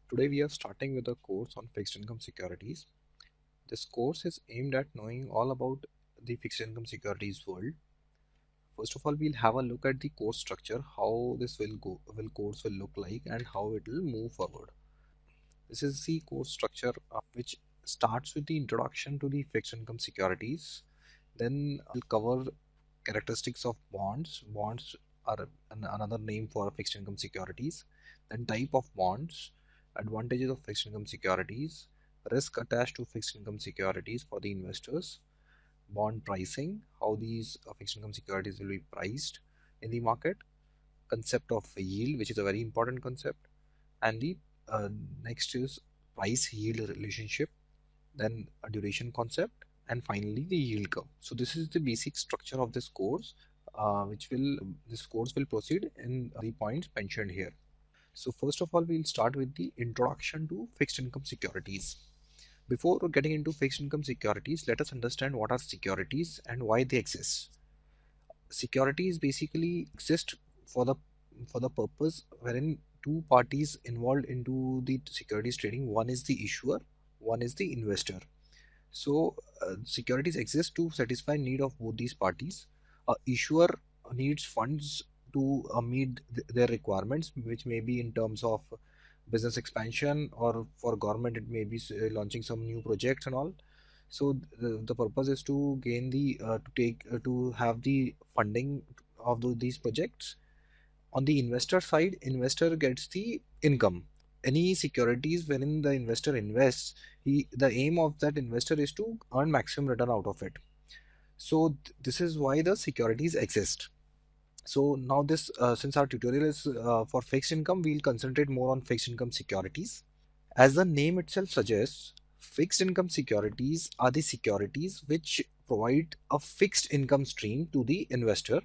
Today we are starting with a course on fixed income securities. This course is aimed at knowing all about the fixed income securities world. First of all, we'll have a look at the course structure, how this will course will look like and how it will move forward. This is the course structure which starts with the introduction to the fixed income securities. Then I'll cover characteristics of bonds. Bonds are another name for fixed income securities. Then type of bonds, advantages of fixed income securities, risk attached to fixed income securities for the investors, bond pricing, how these fixed income securities will be priced in the market, concept of yield, which is a very important concept, and the uh, next is price yield relationship, then a duration concept, and finally the yield curve. So this is the basic structure of this course, which will this course will proceed in the points mentioned here. So first of all, we'll start with the introduction to fixed income securities. Before getting into fixed income securities, let us understand what are securities and why they exist. Securities basically exist for the purpose wherein two parties involved into the securities trading, one is the issuer, one is the investor. So securities exist to satisfy need of both these parties. A issuer needs funds to meet their requirements, which may be in terms of business expansion, or for government it may be launching some new projects and all. So the purpose is to gain the to have the funding of these projects. On the investor side, investor gets the income. Any securities wherein the investor invests, the aim of that investor is to earn maximum return out of it. So this is why the securities exist. So now this since our tutorial is for fixed income, we'll concentrate more on fixed income securities. As the name itself suggests, fixed income securities are the securities which provide a fixed income stream to the investor.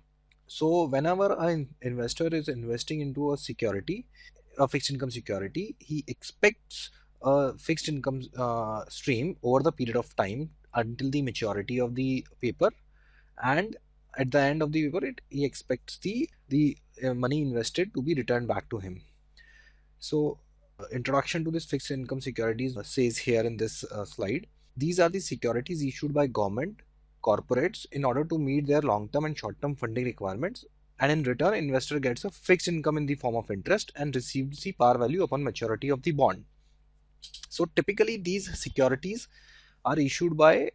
So whenever an investor is investing into a security, a fixed income security, he expects a fixed income stream over the period of time until the maturity of the paper, and at the end of the paper, he expects the money invested to be returned back to him. So, introduction to this fixed income securities says here in this slide. These are the securities issued by government, corporates in order to meet their long-term and short-term funding requirements, and in return, investor gets a fixed income in the form of interest and receives the par value upon maturity of the bond. So typically, these securities are issued by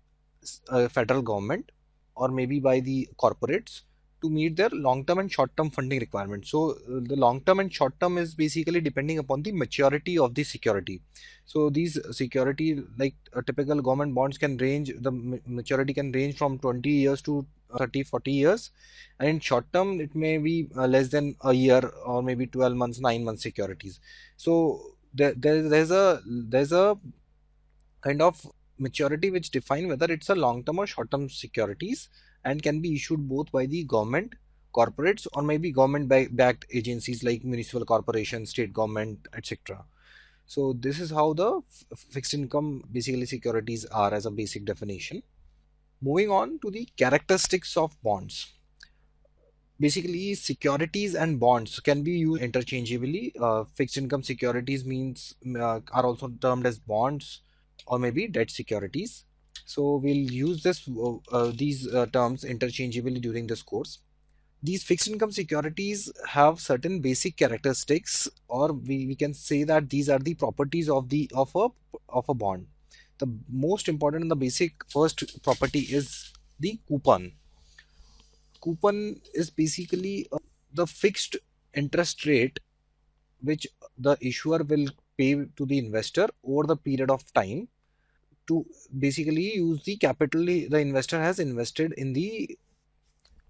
federal government or maybe by the corporates to meet their long-term and short-term funding requirements. So the long-term and short-term is basically depending upon the maturity of the security. So these security, like typical government bonds, can range, the maturity can range from 20 years to 30 40 years, and in short term it may be less than a year or maybe 12 months 9 months securities. So there's a kind of maturity which define whether it's a long term or short term securities, and can be issued both by the government, corporates, or maybe government backed agencies like municipal corporations, state government, etc. So this is how the fixed income basically securities are as a basic definition. Moving on to the characteristics of bonds. Basically, securities and bonds can be used interchangeably. Fixed income securities means are also termed as bonds or maybe debt securities. So we'll use these terms interchangeably during this course. These fixed income securities have certain basic characteristics, or we can say that these are the properties of the of a bond. The most important and the basic first property is the coupon. Coupon is basically the fixed interest rate which the issuer will pay to the investor over the period of time to basically use the capital the investor has invested in the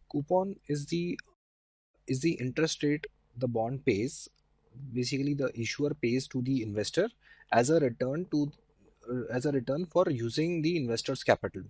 coupon. Is the interest rate the bond pays, basically the issuer pays to the investor as a return for using the investor's capital.